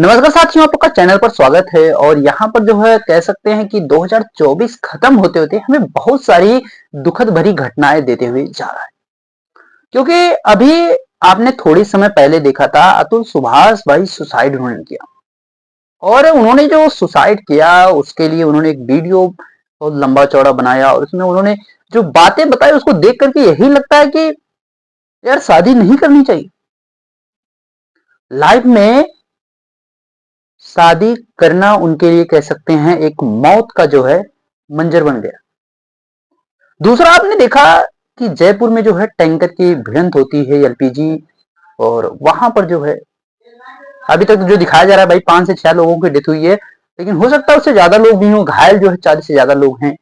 नमस्कार साथियों, आपका चैनल पर स्वागत है। और यहाँ पर जो है कह सकते हैं कि 2024 खत्म होते होते हमें बहुत सारी दुखद भरी घटनाएं देते हुए जा रहा है। क्योंकि अभी आपने थोड़ी समय पहले देखा था, अतुल सुभाष भाई सुसाइड उन्होंने किया। और उन्होंने जो सुसाइड किया उसके लिए उन्होंने एक वीडियो बहुत लंबा चौड़ा बनाया और उसमें उन्होंने जो बातें बताई उसको देख करके यही लगता है कि यार शादी नहीं करनी चाहिए। लाइफ में शादी करना उनके लिए कह सकते हैं एक मौत का जो है मंजर बन गया। दूसरा आपने देखा कि जयपुर में जो है टैंकर की भिड़ंत होती है एलपीजी, और वहां पर जो है अभी तक जो दिखाया जा रहा है भाई 5 से 6 लोगों की डेथ हुई है, लेकिन हो सकता है उससे ज्यादा लोग भी हों। घायल जो है 40 से ज्यादा लोग हैं।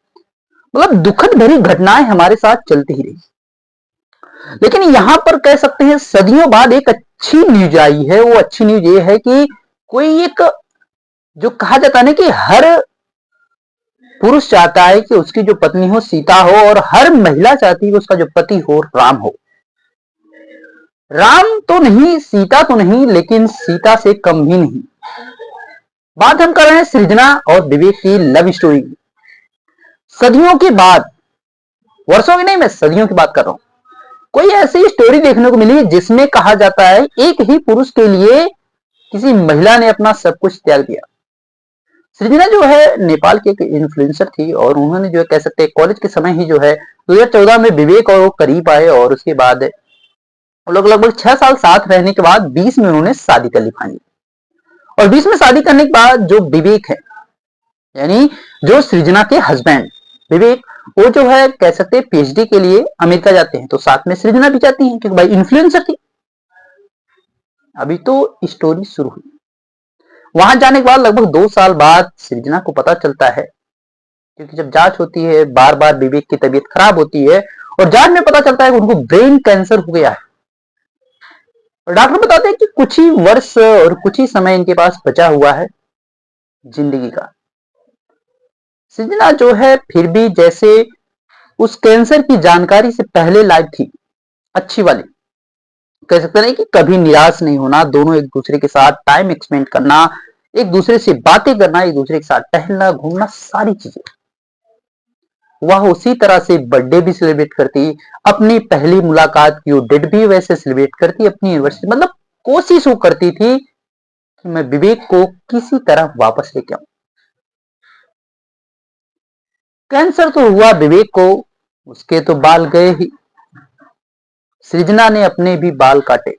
मतलब दुखद भरी घटनाएं हमारे साथ चलती ही रही। लेकिन यहां पर कह सकते हैं सदियों बाद एक अच्छी न्यूज आई है। वो अच्छी न्यूज ये है कि कोई एक जो कहा जाता है ना कि हर पुरुष चाहता है कि उसकी जो पत्नी हो सीता हो, और हर महिला चाहती है कि उसका जो पति हो राम हो। राम तो नहीं, सीता तो नहीं, लेकिन सीता से कम भी नहीं। बात हम कर रहे हैं सृजना और विवेक की लव स्टोरी। सदियों के बाद, वर्षों की नहीं, मैं सदियों की बात कर रहा हूं। कोई ऐसी स्टोरी देखने को मिली जिसमें कहा जाता है एक ही पुरुष के लिए किसी महिला ने अपना सब कुछ त्याग दिया। सृजना जो है नेपाल की एक इन्फ्लुएंसर थी, और उन्होंने जो है कह सकते हैं कॉलेज के समय ही जो है 2014 में विवेक और वो करीब आए, और उसके बाद वो लोग लगभग 6 साल साथ रहने के बाद 20 में उन्होंने शादी कर ली फाइनली। और 20 में शादी करने के बाद जो विवेक है, यानी जो सृजना के हस्बैंड विवेक, वो जो है कह सकते हैं पीएचडी के लिए अमेरिका जाते हैं, तो साथ में सृजना भी जाती है क्योंकि भाई इन्फ्लुएंसर थी। अभी तो स्टोरी शुरू हुई। वहां जाने के बाद लगभग 2 साल बाद सृजना को पता चलता है, क्योंकि जब जांच होती है बार बार विवेक की तबीयत खराब होती है, और जांच में पता चलता है कि उनको ब्रेन कैंसर हो गया है। और डॉक्टर बताते हैं कि कुछ ही वर्ष और कुछ ही समय इनके पास बचा हुआ है जिंदगी का। सृजना जो है फिर भी जैसे उस कैंसर की जानकारी से पहले लाइफ थी, अच्छी वाली। कह सकते हैं कि कभी निराश नहीं होना, दोनों एक दूसरे के साथ टाइम एक्सपेंड करना, एक दूसरे से बातें करना, एक दूसरे के साथ टहलना घूमना, सारी चीजें। वह उसी तरह से बर्थडे भी सेलिब्रेट करती, अपनी पहली मुलाकात की डेट भी वैसे सेलिब्रेट करती, अपनी यूनिवर्सिटी, मतलब कोशिश वो करती थी कि मैं विवेक को किसी तरह वापस लेके आऊं। कैंसर तो हुआ विवेक को, उसके तो बाल गए ही। सृजना ने अपने भी बाल काटे,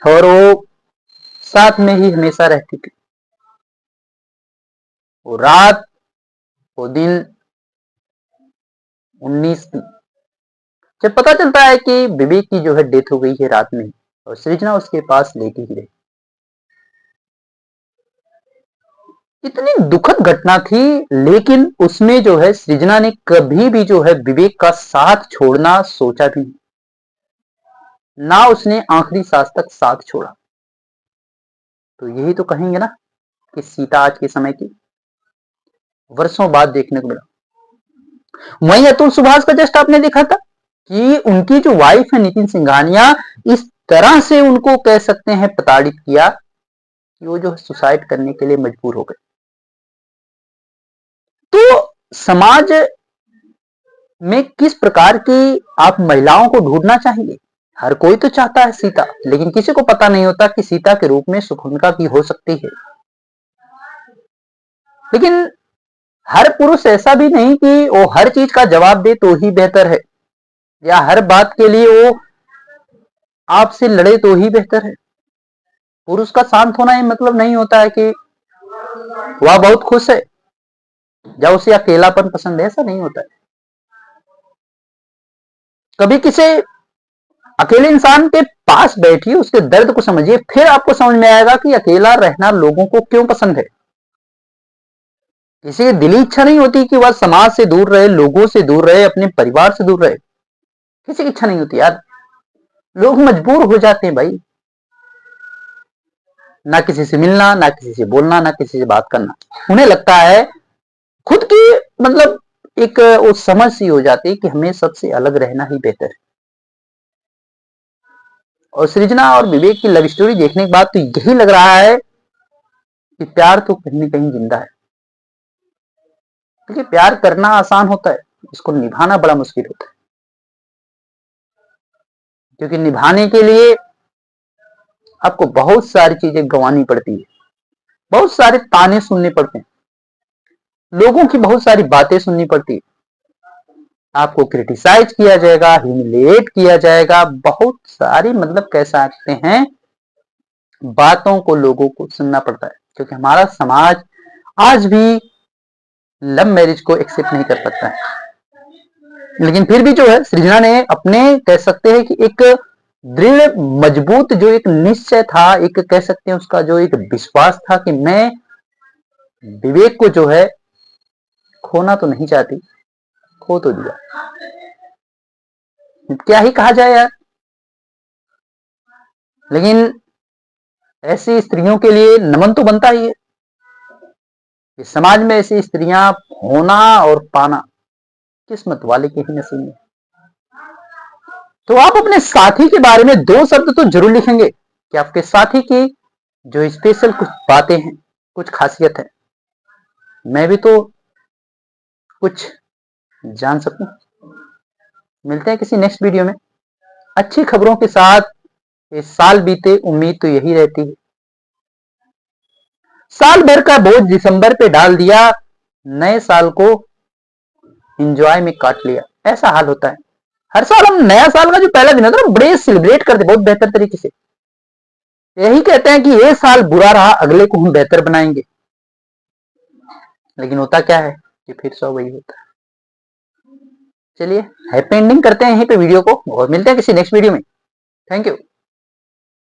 और वो साथ में ही हमेशा रहती थी। वो रात, वो दिन 19 की, जब पता चलता है कि विवेक की जो है डेथ हो गई है रात में, और सृजना उसके पास लेटी ही रही। इतनी दुखद घटना थी, लेकिन उसमें जो है सृजना ने कभी भी जो है विवेक का साथ छोड़ना सोचा भी नहीं, ना उसने आखिरी सांस तक साथ छोड़ा। तो यही तो कहेंगे ना कि सीता आज के समय की वर्षों बाद देखने को मिला। वहीं अतुल सुभाष का जस्ट आपने देखा था कि उनकी जो वाइफ है नितिन सिंघानिया, इस तरह से उनको कह सकते हैं प्रताड़ित किया कि वो जो सुसाइड करने के लिए मजबूर हो गए। तो समाज में किस प्रकार की आप महिलाओं को ढूंढना चाहिए? हर कोई तो चाहता है सीता, लेकिन किसी को पता नहीं होता कि सीता के रूप में सुखविंदका भी हो सकती है। लेकिन हर पुरुष ऐसा भी नहीं कि वो हर चीज का जवाब दे तो ही बेहतर है, या हर बात के लिए वो आपसे लड़े तो ही बेहतर है। पुरुष का शांत होना ये मतलब नहीं होता है कि वह बहुत खुश है या उसे अकेलापन पसंद है, ऐसा नहीं होता है। कभी किसी अकेले इंसान के पास बैठिए, उसके दर्द को समझिए, फिर आपको समझ में आएगा कि अकेला रहना लोगों को क्यों पसंद है। किसी की दिली इच्छा नहीं होती कि वह समाज से दूर रहे, लोगों से दूर रहे, अपने परिवार से दूर रहे। किसी की इच्छा नहीं होती यार, लोग मजबूर हो जाते हैं भाई। ना किसी से मिलना, ना किसी से बोलना, ना किसी से बात करना। उन्हें लगता है खुद की, मतलब एक वो समझ सी हो जाती है कि हमें सबसे अलग रहना ही बेहतर है। और सृजना और विवेक की लव स्टोरी देखने के बाद तो यही लग रहा है कि प्यार तो कहीं न कहीं जिंदा है। क्योंकि प्यार करना आसान होता है, इसको निभाना बड़ा मुश्किल होता है। क्योंकि निभाने के लिए आपको बहुत सारी चीजें गंवानी पड़ती है, बहुत सारे ताने सुनने पड़ते हैं, लोगों की बहुत सारी बातें सुननी पड़ती है, आपको क्रिटिसाइज किया जाएगा, ह्यूमिलिएट किया जाएगा, बहुत सारी मतलब कह सकते हैं बातों को लोगों को सुनना पड़ता है। क्योंकि हमारा समाज आज भी लव मैरिज को एक्सेप्ट नहीं कर सकता है। लेकिन फिर भी जो है सृजना ने अपने कह सकते हैं कि एक दृढ़ मजबूत जो एक निश्चय था, एक कह सकते हैं उसका जो एक विश्वास था कि मैं विवेक को जो है खोना तो नहीं चाहती, खो तो दिया, क्या ही कहा जाए यार। लेकिन ऐसी स्त्रियों के लिए नमन तो बनता ही है। इस समाज में ऐसी स्त्रियां होना और पाना किस्मत वाले के ही नसीब में। तो आप अपने साथी के बारे में 2 शब्द तो जरूर लिखेंगे कि आपके साथी की जो स्पेशल कुछ बातें हैं, कुछ खासियत है, मैं भी तो कुछ जान सकूं। मिलते हैं किसी नेक्स्ट वीडियो में अच्छी खबरों के साथ। इस साल बीते, उम्मीद तो यही रहती है। साल भर का बोझ दिसंबर पे डाल दिया, नए साल को एंजॉय में काट लिया, ऐसा हाल होता है। हर साल हम नया साल का जो पहला दिन होता है बड़े सेलिब्रेट करते, बहुत बेहतर तरीके से। यही कहते हैं कि ये साल बुरा रहा, अगले को हम बेहतर बनाएंगे। लेकिन होता क्या है कि फिर सब वही होता है। चलिए हैप्पी एंडिंग करते हैं यहीं पे वीडियो को और मिलते हैं किसी नेक्स्ट वीडियो में। Thank you.